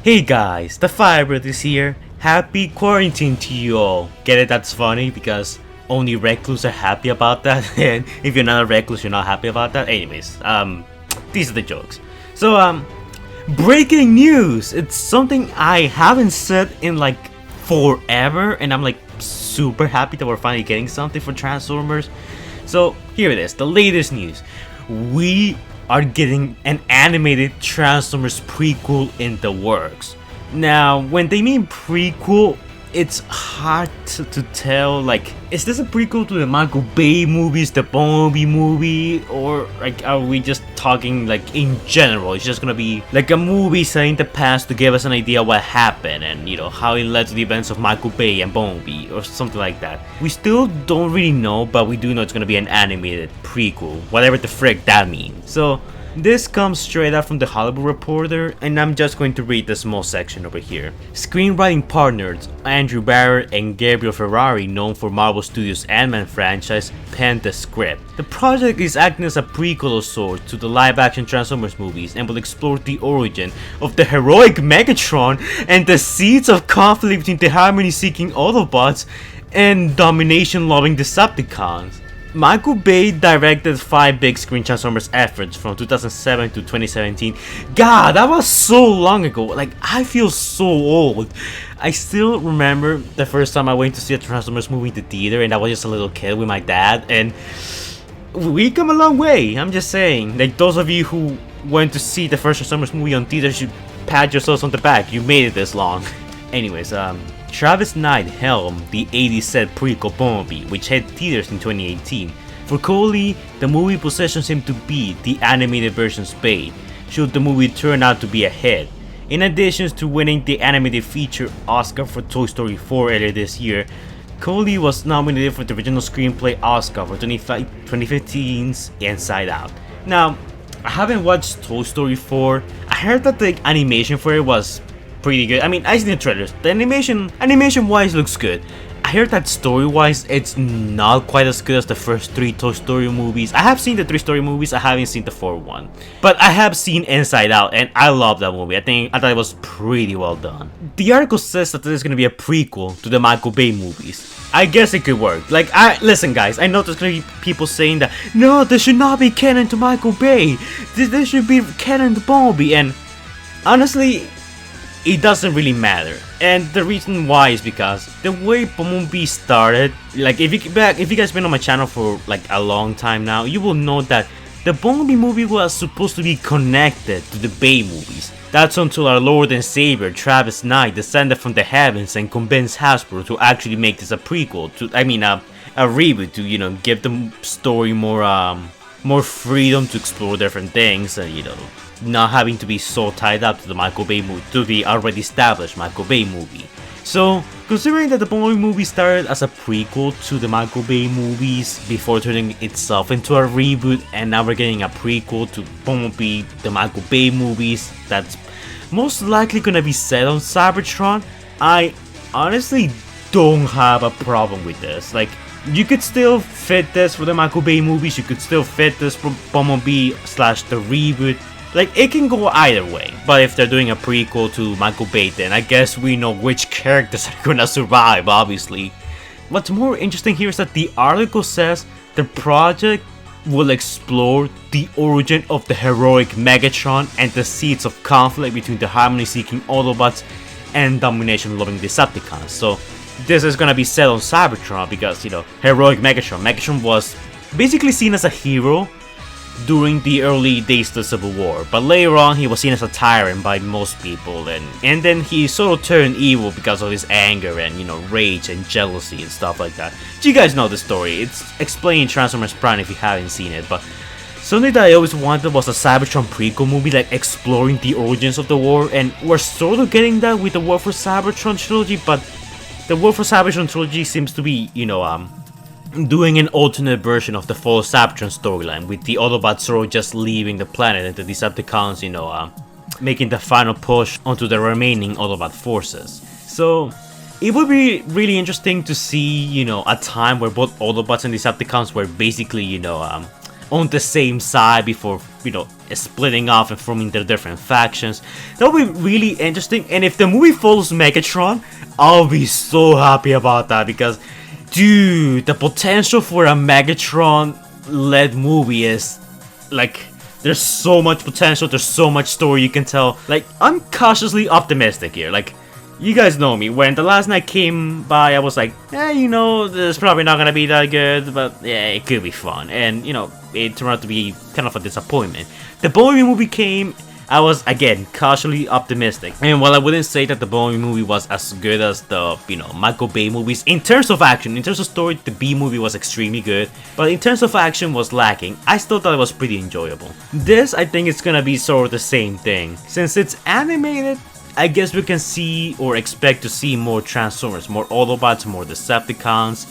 Hey guys, the Firebird is here. Happy quarantine to you all. Get it? That's funny because only recluse are happy about that, and if you're not a recluse, you're not happy about that. Anyways, these are the jokes. So, breaking news! It's something I haven't said in like forever, and I'm like super happy that we're finally getting something for Transformers. So, here it is, the latest news. We are getting an animated Transformers prequel in the works. Now, when they mean prequel, it's hard to tell, like, is this a prequel to the Michael Bay movies, the Bumblebee movie, or like, are we just talking like in general? It's just gonna be like a movie set in the past to give us an idea what happened and, you know, how it led to the events of Michael Bay and Bumblebee or something like that. We still don't really know, but we do know it's gonna be an animated prequel, whatever the frick that means. So this comes straight out from the Hollywood Reporter, and I'm just going to read the small section over here. Screenwriting partners Andrew Barrett and Gabriel Ferrari, known for Marvel Studios' Ant-Man franchise, penned the script. The project is acting as a prequel of sorts to the live-action Transformers movies and will explore the origin of the heroic Megatron and the seeds of conflict between the harmony-seeking Autobots and domination-loving Decepticons. Michael Bay directed 5 big screen Transformers efforts from 2007 to 2017. God, that was so long ago. Like, I feel so old. I still remember the first time I went to see a Transformers movie in the theater, and I was just a little kid with my dad, and we come a long way. I'm just saying. Like, those of you who went to see the first Transformers movie on theater should pat yourselves on the back. You made it this long. Anyways, Travis Knight helmed the 80s set prequel Bumblebee, which hit theaters in 2018. For Coley, the movie positions him to be the animated version's Bay, should the movie turn out to be a hit. In addition to winning the animated feature Oscar for Toy Story 4 earlier this year, Coley was nominated for the original screenplay Oscar for 2015's Inside Out. Now, I haven't watched Toy Story 4. I heard that the animation for it was pretty good. I mean, I seen the trailers. The animation wise looks good. I heard that story wise it's not quite as good as the first 3 Toy Story movies. I have seen the 3 Story movies, I haven't seen the 4th one. But I have seen Inside Out and I love that movie. I thought it was pretty well done. The article says that this is gonna be a prequel to the Michael Bay movies. I guess it could work. Like, listen guys, I know there's gonna be people saying that no, this should not be canon to Michael Bay. This should be canon to Bumblebee, and honestly, it doesn't really matter, and the reason why is because the way Bumblebee started, like if you guys been on my channel for like a long time now, you will know that the Bumblebee movie was supposed to be connected to the Bay movies. That's until our Lord and Savior Travis Knight descended from the heavens and convinced Hasbro to actually make this a prequel, a reboot to, you know, give the story more freedom to explore different things, and, you know, not having to be so tied up to the Michael Bay movie, to the already established Michael Bay movie. So, considering that the Bumblebee movie started as a prequel to the Michael Bay movies before turning itself into a reboot, and now we're getting a prequel to Bumblebee, the Michael Bay movies, that's most likely gonna be set on Cybertron, I honestly don't have a problem with this. Like, you could still fit this for the Michael Bay movies, you could still fit this for Bumblebee / the reboot. Like, it can go either way, but if they're doing a prequel to Michael Bay, then I guess we know which characters are gonna survive, obviously. What's more interesting here is that the article says the project will explore the origin of the heroic Megatron and the seeds of conflict between the harmony-seeking Autobots and domination-loving Decepticons. So this is gonna be set on Cybertron because, you know, heroic Megatron was basically seen as a hero during the early days of the Civil War, but later on he was seen as a tyrant by most people, and then he sort of turned evil because of his anger and, you know, rage and jealousy and stuff like that. You guys know the story, it's explained in Transformers Prime if you haven't seen it, but something that I always wanted was a Cybertron prequel movie, like exploring the origins of the war, and we're sort of getting that with the War for Cybertron trilogy, but the War for Cybertron trilogy seems to be, you know, doing an alternate version of the Fall of Cybertron storyline, with the Autobots sort of just leaving the planet and the Decepticons, you know, making the final push onto the remaining Autobot forces. So it would be really interesting to see, you know, a time where both Autobots and Decepticons were basically, you know, on the same side before splitting off and forming their different factions. That would be really interesting. And if the movie follows Megatron, I'll be so happy about that, because dude, the potential for a Megatron led movie is like, there's so much potential, there's so much story you can tell. Like, I'm cautiously optimistic here. Like, you guys know me, when The Last Night came by, I was like, this is probably not gonna be that good, but yeah, it could be fun. And, it turned out to be kind of a disappointment. The Bumblebee movie came, I was, again, cautiously optimistic. And while I wouldn't say that the Bumblebee movie was as good as the, Michael Bay movies, in terms of action, in terms of story, the B movie was extremely good. But in terms of action was lacking. I still thought it was pretty enjoyable. This, I think, is gonna be sort of the same thing. Since it's animated, I guess we can see or expect to see more Transformers, more Autobots, more Decepticons.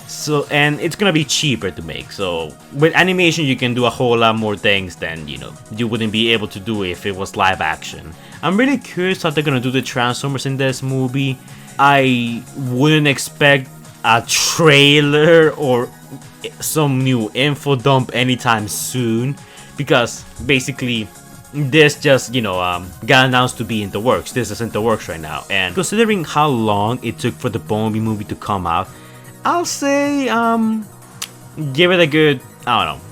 So, and it's gonna be cheaper to make. So with animation you can do a whole lot more things than you wouldn't be able to do if it was live action. I'm really curious how they're gonna do the Transformers in this movie. I wouldn't expect a trailer or some new info dump anytime soon, because basically this just got announced to be in the works. This is in the works right now, and considering how long it took for the Bumblebee movie to come out, I'll say give it a good, I don't know,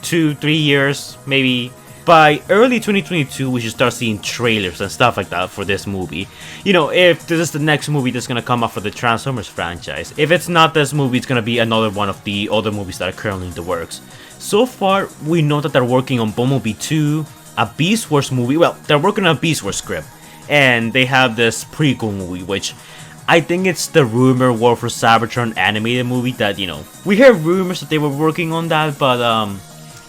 2-3 years maybe. By early 2022 we should start seeing trailers and stuff like that for this movie. If this is the next movie that's gonna come out for the Transformers franchise. If it's not this movie, it's gonna be another one of the other movies that are currently in the works. So far we know that they're working on Bumblebee 2, a Beast Wars movie. Well, they're working on a Beast Wars script, and they have this prequel movie, which I think it's the rumor War for Cybertron animated movie that, we heard rumors that they were working on that, but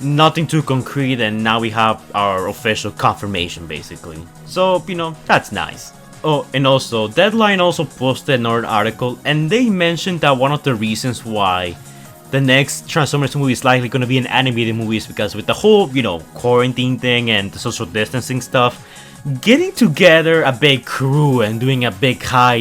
nothing too concrete, and now we have our official confirmation basically. So, that's nice. Oh, and also, Deadline also posted another article, and they mentioned that one of the reasons why the next Transformers movie is likely going to be an animated movie is because with the whole, quarantine thing and the social distancing stuff, getting together a big crew and doing a big high,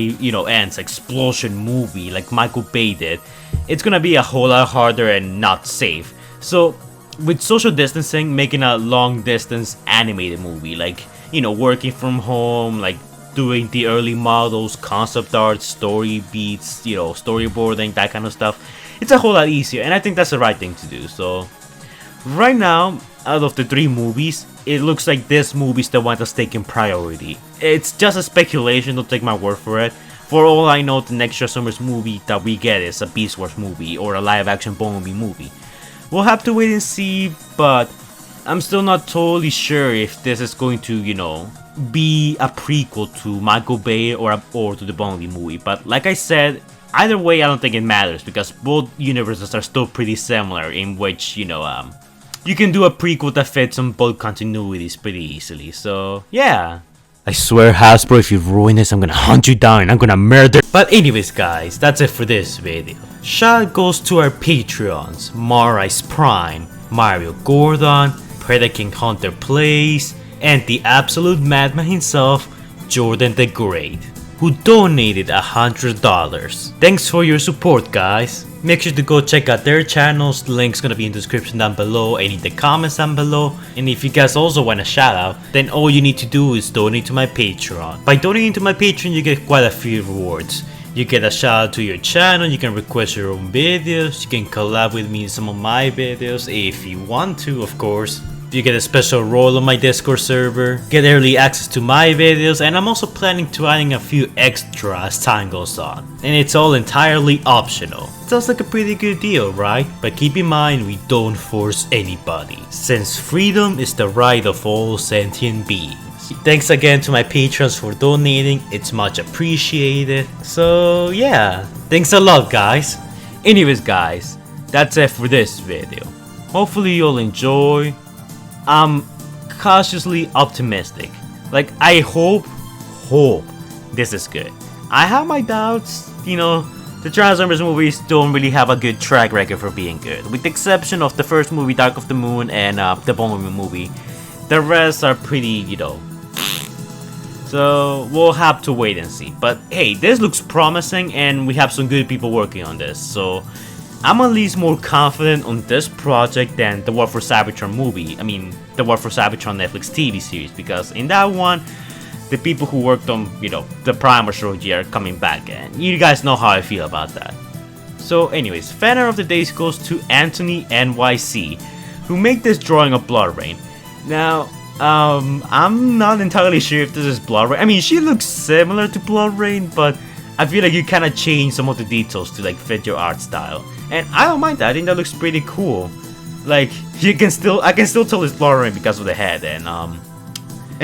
explosion movie like Michael Bay did, it's going to be a whole lot harder and not safe. So with social distancing, making a long distance animated movie, like, working from home, like doing the early models, concept art, story beats, storyboarding, that kind of stuff, it's a whole lot easier, and I think that's the right thing to do. So right now, out of the 3 movies, it looks like this movie's the one that's taking priority. It's just a speculation, don't take my word for it. For all I know, the next Transformers movie that we get is a Beast Wars movie or a live action Bumblebee movie. We'll have to wait and see, but I'm still not totally sure if this is going to, be a prequel to Michael Bay or to the Bumblebee movie. But like I said, either way, I don't think it matters, because both universes are still pretty similar, in which, you can do a prequel that fits on both continuities pretty easily. So, yeah. I swear, Hasbro, if you ruin this, I'm gonna hunt you down and I'm gonna murder. But anyways, guys, that's it for this video. Shout out goes to our Patreons: Marais Prime, Mario Gordon, Predator King Hunter Plays, and the absolute madman himself, Jordan the Great, who donated $100. Thanks for your support, guys. Make sure to go check out their channels. The link's gonna be in the description down below and in the comments down below. And if you guys also want a shout out, then all you need to do is donate to my Patreon. By donating to my Patreon, you get quite a few rewards. You get a shout out to your channel, you can request your own videos, you can collab with me in some of my videos if you want to, of course. You get a special role on my Discord server, get early access to my videos, and I'm also planning to adding a few extra as time goes on. And it's all entirely optional. Sounds like a pretty good deal, right? But keep in mind, we don't force anybody, since freedom is the right of all sentient beings. Thanks again to my patrons for donating, it's much appreciated. So yeah, thanks a lot, guys. Anyways, guys, that's it for this video. Hopefully you'll enjoy. I'm cautiously optimistic. Like, I hope this is good. I have my doubts, the Transformers movies don't really have a good track record for being good. With the exception of the first movie, Dark of the Moon, and the Bumblebee movie. The rest are pretty, So, we'll have to wait and see. But hey, this looks promising and we have some good people working on this. So, I'm at least more confident on this project than the War for Cybertron movie. I mean, the War for Cybertron Netflix TV series, because in that one, the people who worked on, you know, the Primer trilogy are coming back, and you guys know how I feel about that. So anyways, fan art of the day goes to Anthony NYC, who made this drawing of Blood Rain. Now, I'm not entirely sure if this is Blood Rain. I mean, she looks similar to Blood Rain, but I feel like you kind of change some of the details to like fit your art style, and I don't mind that. I think that looks pretty cool. Like I can still tell it's Blood Rain because of the head and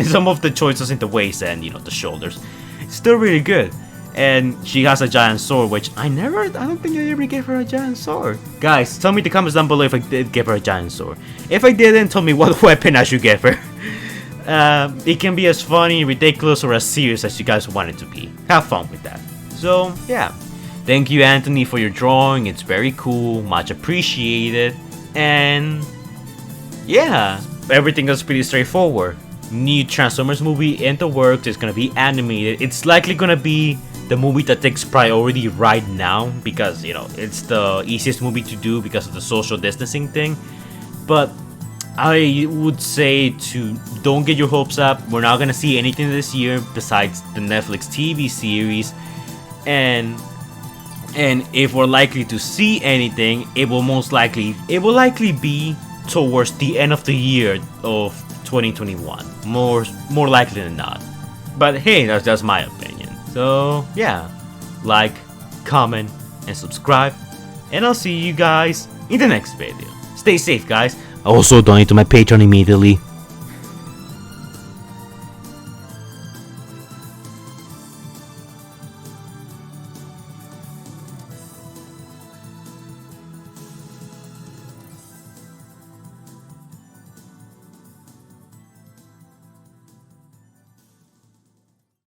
some of the choices in the waist and, you know, the shoulders. It's still really good. And she has a giant sword, which I don't think I ever gave her a giant sword. Guys, tell me in the comments down below if I did give her a giant sword. If I didn't, tell me what weapon I should give her. It can be as funny, ridiculous, or as serious as you guys want it to be. Have fun with that. So, yeah. Thank you, Anthony, for your drawing. It's very cool, much appreciated. And yeah, everything is pretty straightforward. New Transformers movie in the works. It's gonna be animated. It's likely gonna be the movie that takes priority right now because, you know, it's the easiest movie to do because of the social distancing thing. But I would say to don't get your hopes up. We're not gonna see anything this year besides the Netflix TV series, and if we're likely to see anything, it will likely be towards the end of the year of 2021, more likely than not. But hey, that's just my opinion. So yeah, like, comment, and subscribe, and I'll see you guys in the next video. Stay safe, guys. Also donate to my Patreon immediately.